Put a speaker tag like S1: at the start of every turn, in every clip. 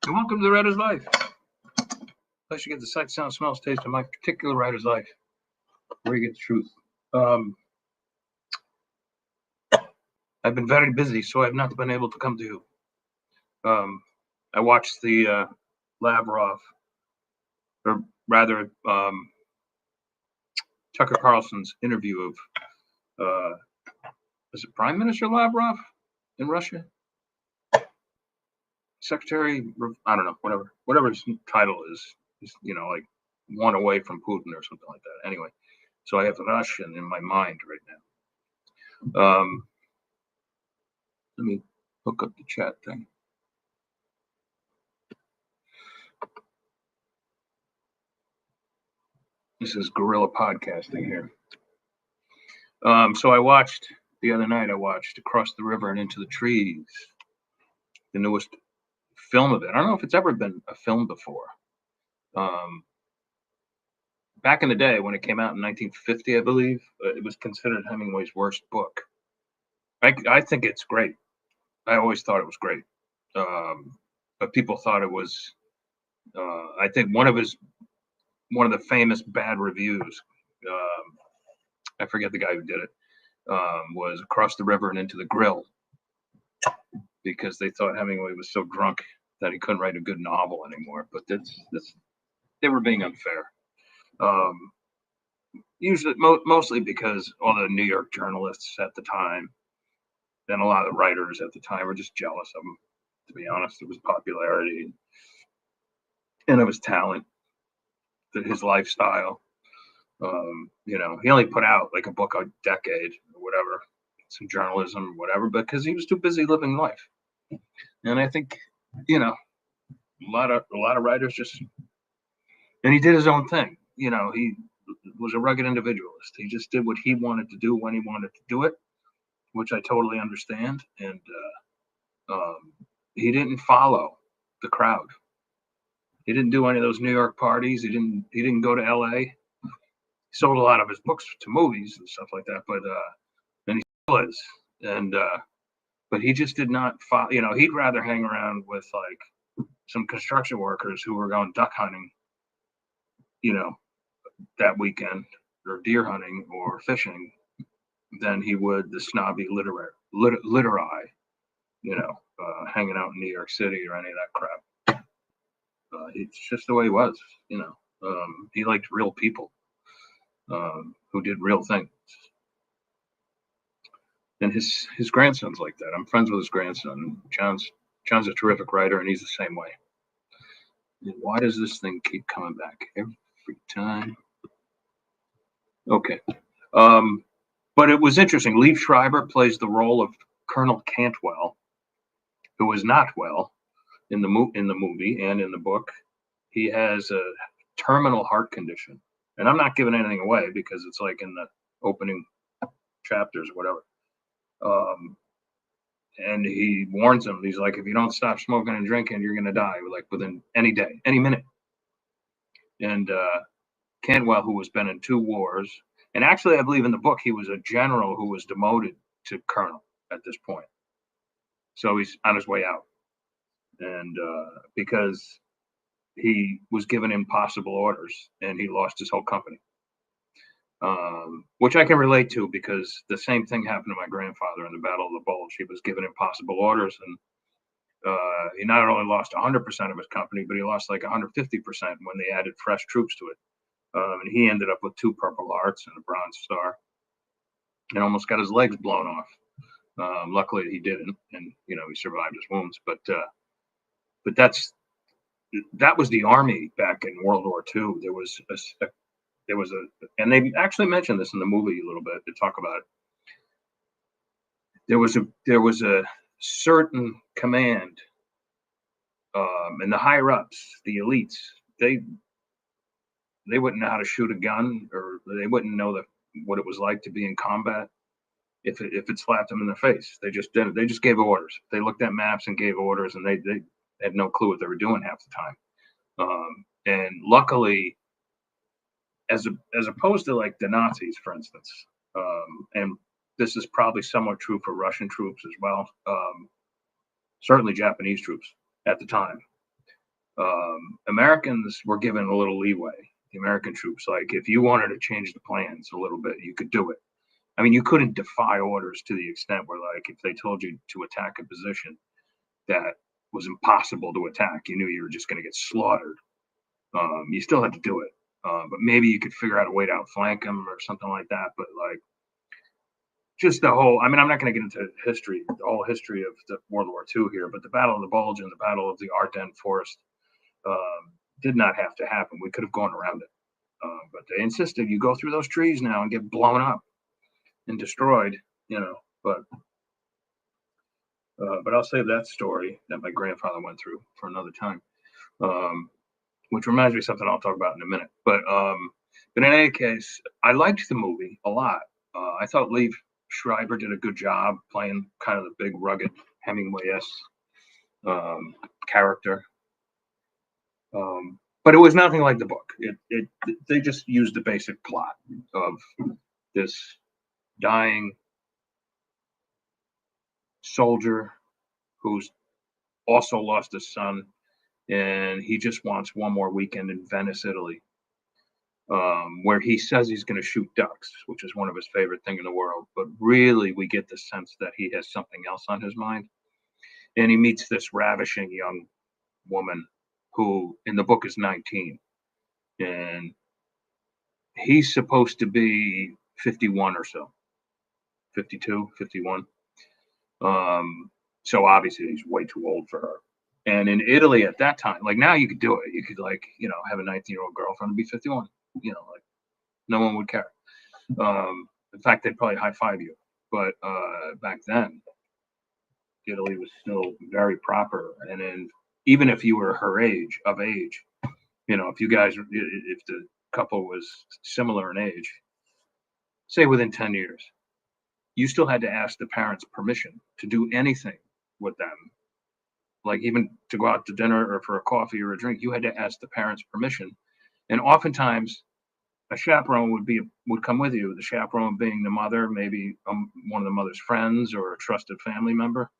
S1: And welcome to the writer's life. Place you get the sight, sound, smells, taste of my particular writer's life, where you get the truth. I've been very busy, so I've not been able to come to you. I watched the Lavrov, or rather Tucker Carlson's interview of is it Prime Minister Lavrov in Russia? Secretary, I don't know, whatever his title is, he's, like one away from Putin or something like that. Anyway, so I have Russian in my mind right now. Let me hook up the chat thing. This is guerrilla podcasting here. So I watched the other night. I watched Across the River and Into the Trees, the newest film of it. I don't know if it's ever been a film before. Back in the day when it came out in 1950, I believe, it was considered Hemingway's worst book. I think it's great. I always thought it was great, but people thought it was. I think one of the famous bad reviews. I forget the guy who did it. Was Across the River and Into the Grill, because they thought Hemingway was so drunk that he couldn't write a good novel anymore. But they were being unfair. Usually, mostly because all the New York journalists at the time and a lot of the writers at the time were just jealous of him. To be honest, it was popularity and of his talent, his lifestyle. He only put out like a book a decade or whatever, some journalism or whatever, because he was too busy living life. And I think, a lot of writers and he did his own thing. He was a rugged individualist. He just did what he wanted to do when he wanted to do it, which I totally understand. And he didn't follow the crowd. He didn't do any of those New York parties. He didn't go to LA. He sold a lot of his books to movies and stuff like that, but and he still is. And but he just did not follow. He'd rather hang around with like some construction workers who were going duck hunting, that weekend, or deer hunting or fishing, than he would the snobby literati, hanging out in New York City or any of that crap. It's just the way he was. He liked real people who did real things. And his grandson's like that. I'm friends with his grandson. John's a terrific writer, and he's the same way. And why does this thing keep coming back every time? Okay. But it was interesting. Liev Schreiber plays the role of Colonel Cantwell, who is not well in the movie and in the book. He has a terminal heart condition, and I'm not giving anything away because it's like in the opening chapters or whatever. And he warns him. He's like, if you don't stop smoking and drinking, you're going to die, like within any day, any minute. And Cantwell, who has been in 2 wars, and actually, I believe in the book, he was a general who was demoted to colonel at this point. So he's on his way out. And because he was given impossible orders and he lost his whole company. Which I can relate to, because the same thing happened to my grandfather in the Battle of the Bulge. He was given impossible orders, and he not only lost 100% of his company, but he lost like 150% when they added fresh troops to it. And he ended up with 2 Purple Hearts and a Bronze Star, and almost got his legs blown off. Luckily, he didn't, and he survived his wounds. But that was the army back in World War II. There was and they actually mentioned this in the movie a little bit to talk about it. There was a certain command, and the higher ups, the elites, they wouldn't know how to shoot a gun, or they wouldn't know what it was like to be in combat if it slapped them in the face. They just did it. They just gave orders. They looked at maps and gave orders, and they had no clue what they were doing half the time. And luckily, as opposed to like the Nazis, for instance, and this is probably somewhat true for Russian troops as well, certainly Japanese troops at the time. Americans were given a little leeway. The American troops, like if you wanted to change the plans a little bit, you could do it. I mean, you couldn't defy orders to the extent where, like, if they told you to attack a position that was impossible to attack, you knew you were just going to get slaughtered. You still had to do it, but maybe you could figure out a way to outflank them or something like that. But like, just the whole, I mean, I'm not going to get into history, the whole history of the World War II here, but the Battle of the Bulge and the Battle of the Ardennes Forest did not have to happen. We could have gone around it, but they insisted you go through those trees now and get blown up and destroyed, you know. But I'll save that story that my grandfather went through for another time, which reminds me of something I'll talk about in a minute. But in any case, I liked the movie a lot. I thought Lee Schreiber did a good job playing kind of the big, rugged Hemingway-esque character. But it was nothing like the book. They just used the basic plot of this dying soldier who's also lost his son, and he just wants one more weekend in Venice, Italy, where he says he's going to shoot ducks, which is one of his favorite things in the world. But really, we get the sense that he has something else on his mind. And he meets this ravishing young woman who in the book is 19. And he's supposed to be 51 or so, 52, 51. So obviously he's way too old for her. And in Italy at that time, like now you could do it. You could, like, you know, have a 19-year-old girlfriend and be 51. You know, like no one would care. In fact, they'd probably high five you. But back then, Italy was still very proper. And then even if you were her age, you know, if the couple was similar in age, say within 10 years, you still had to ask the parents' permission to do anything with them. Like even to go out to dinner or for a coffee or a drink, you had to ask the parents' permission. And oftentimes a chaperone would come with you, the chaperone being the mother, maybe one of the mother's friends or a trusted family member.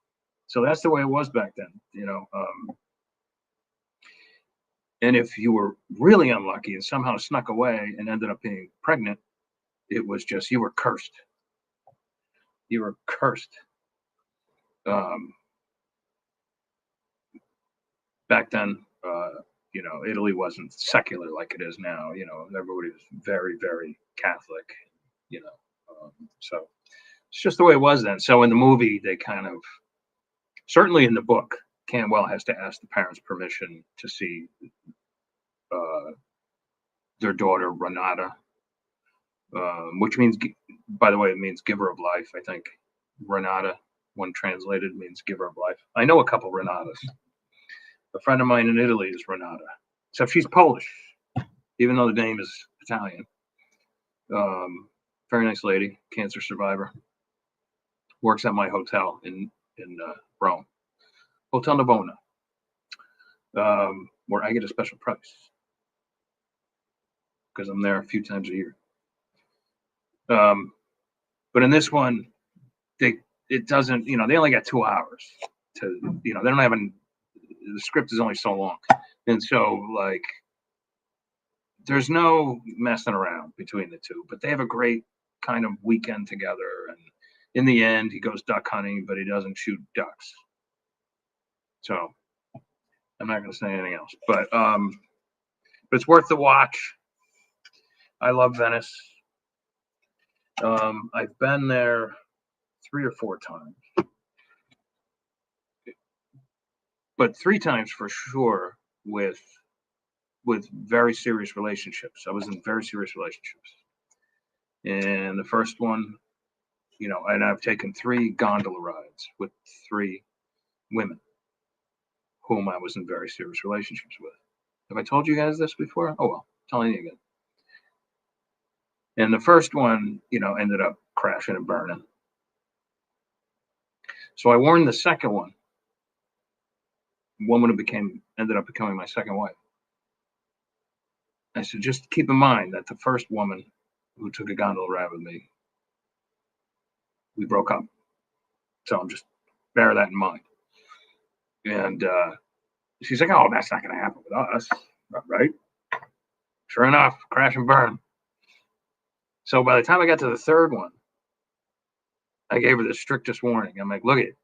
S1: So that's the way it was back then, you know. And if you were really unlucky and somehow snuck away and ended up being pregnant, it was just, you were cursed. You were cursed. Back then, you know, Italy wasn't secular like it is now. You know, everybody was very, very Catholic, you know. So it's just the way it was then. So in the movie, they kind of, certainly in the book, Cantwell has to ask the parents' permission to see their daughter, Renata, which means, by the way, it means giver of life, I think. Renata, when translated, means giver of life. I know a couple Renatas. A friend of mine in Italy is Renata, except she's Polish, even though the name is Italian. Very nice lady, cancer survivor. Works at my hotel in Rome, Hotel Navona, where I get a special price because I'm there a few times a year. But in this one, it doesn't, you know, they only got 2 hours to, you know, they don't have the script is only so long. And so, like, there's no messing around between the two, but they have a great kind of weekend together. And in the end, he goes duck hunting, but he doesn't shoot ducks. So I'm not going to say anything else, but it's worth the watch. I love Venice. I've been there 3 or 4 times. But 3 times for sure with very serious relationships. I was in very serious relationships. And the first one, you know, and I've taken 3 gondola rides with 3 women whom I was in very serious relationships with. Have I told you guys this before? Oh, well, telling you again. And the first one, you know, ended up crashing and burning. So I warned the second one. Woman who ended up becoming my second wife. I said, just keep in mind that the first woman who took a gondola ride with me, we broke up. So I'm just bear that in mind. And She's like, oh, that's not going to happen with us, right? Sure enough, crash and burn. So by the time I got to the third one, I gave her the strictest warning. I'm like, look it,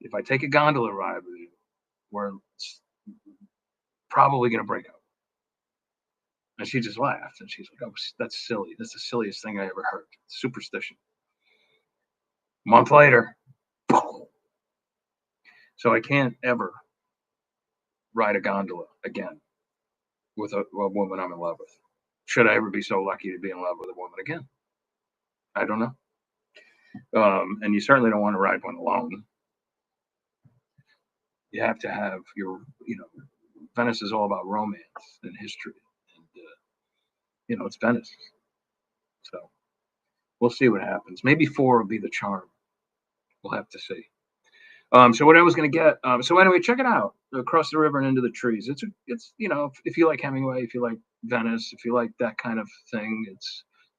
S1: if I take a gondola ride with you, we're probably going to break up. And she just laughed. And she's like, oh, that's silly. That's the silliest thing I ever heard. Superstition. A month later, so I can't ever ride a gondola again with a woman I'm in love with. Should I ever be so lucky to be in love with a woman again? I don't know. And you certainly don't want to ride one alone. You have to have your, Venice is all about romance and history. And, it's Venice. So we'll see what happens. Maybe 4 will be the charm. We'll have to see. So what I was going to get. So anyway, check it out. Across the river and into the trees. It's if you like Hemingway, if you like Venice, if you like that kind of thing,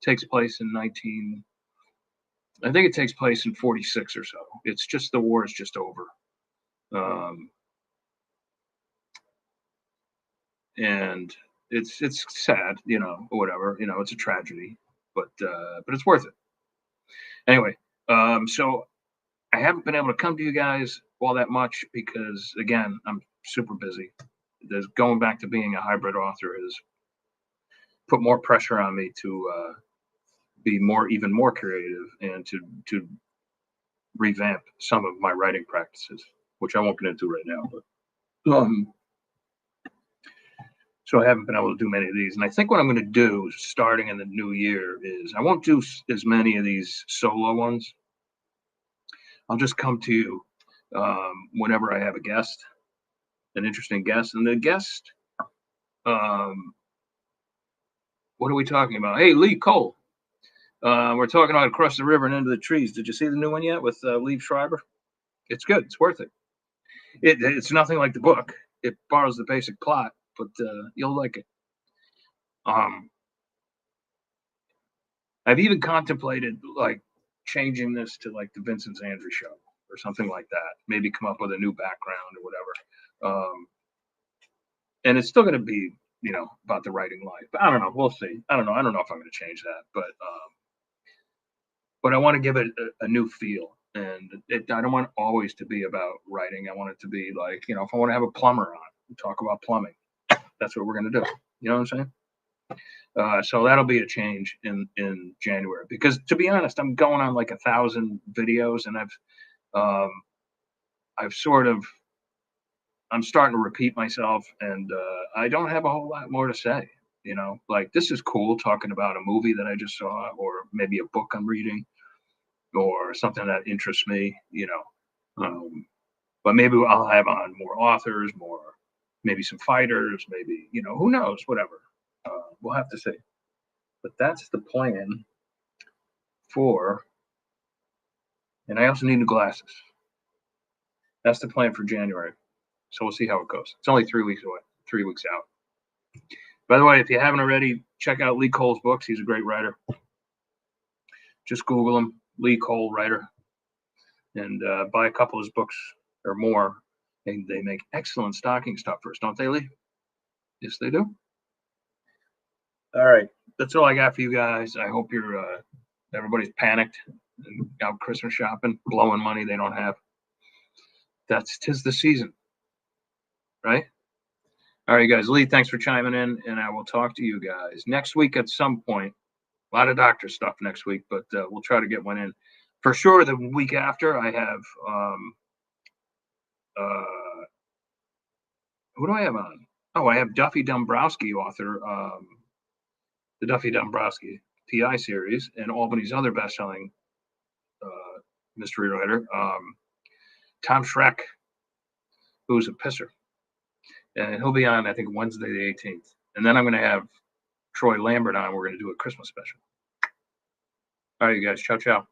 S1: takes place in I think it takes place in 46 or so. It's just the war is just over. And it's sad, or whatever, it's a tragedy, but it's worth it. Anyway, so I haven't been able to come to you guys all that much because, again, I'm super busy. There's going back to being a hybrid author has put more pressure on me to be even more creative and to revamp some of my writing practices, which I won't get into right now. But so I haven't been able to do many of these. And I think what I'm going to do starting in the new year is I won't do as many of these solo ones. I'll just come to you whenever I have a guest, an interesting guest. And the guest, what are we talking about? Hey, Lee Cole. We're talking about Across the River and Into the Trees. Did you see the new one yet with Liev Schreiber? It's good. It's worth it. It's nothing like the book. It borrows the basic plot, but you'll like it. I've even contemplated like changing this to like the Vincent Zandri show or something like that. Maybe come up with a new background or whatever. And it's still going to be, about the writing life. But I don't know. We'll see. I don't know. I don't know if I'm going to change that, but I want to give it a new feel. And I don't want it always to be about writing. I want it to be like, if I want to have a plumber on, talk about plumbing. That's what we're going to do. You know what I'm saying? So that'll be a change in January, because to be honest, I'm going on like 1,000 videos, and I'm starting to repeat myself, and I don't have a whole lot more to say. Like, this is cool talking about a movie that I just saw, or maybe a book I'm reading, or something that interests me. But maybe I'll have on more authors, maybe some fighters, maybe who knows, whatever. We'll have to see. But that's the plan and I also need new glasses. That's the plan for January. So we'll see how it goes. It's only 3 weeks away, 3 weeks out. By the way, if you haven't already, check out Lee Cole's books. He's a great writer. Just Google him, Lee Cole writer, and buy a couple of his books or more. And they make excellent stocking stuffers, don't they, Lee? Yes, they do. All right, that's all I got for you guys. I hope everybody's panicked and out Christmas shopping, blowing money they don't have. Tis the season, right? All right, guys. Lee, thanks for chiming in, and I will talk to you guys next week at some point. A lot of doctor stuff next week, but we'll try to get one in. For sure, the week after, I have who do I have on? Oh, I have Duffy Dombrowski, author, the Duffy Dombrowski PI series, and Albany's other best-selling mystery writer, Tom Schreck, who's a pisser. And he'll be on, I think, Wednesday the 18th. And then I'm going to have Troy Lambert on. We're going to do a Christmas special. All right, you guys. Ciao, ciao.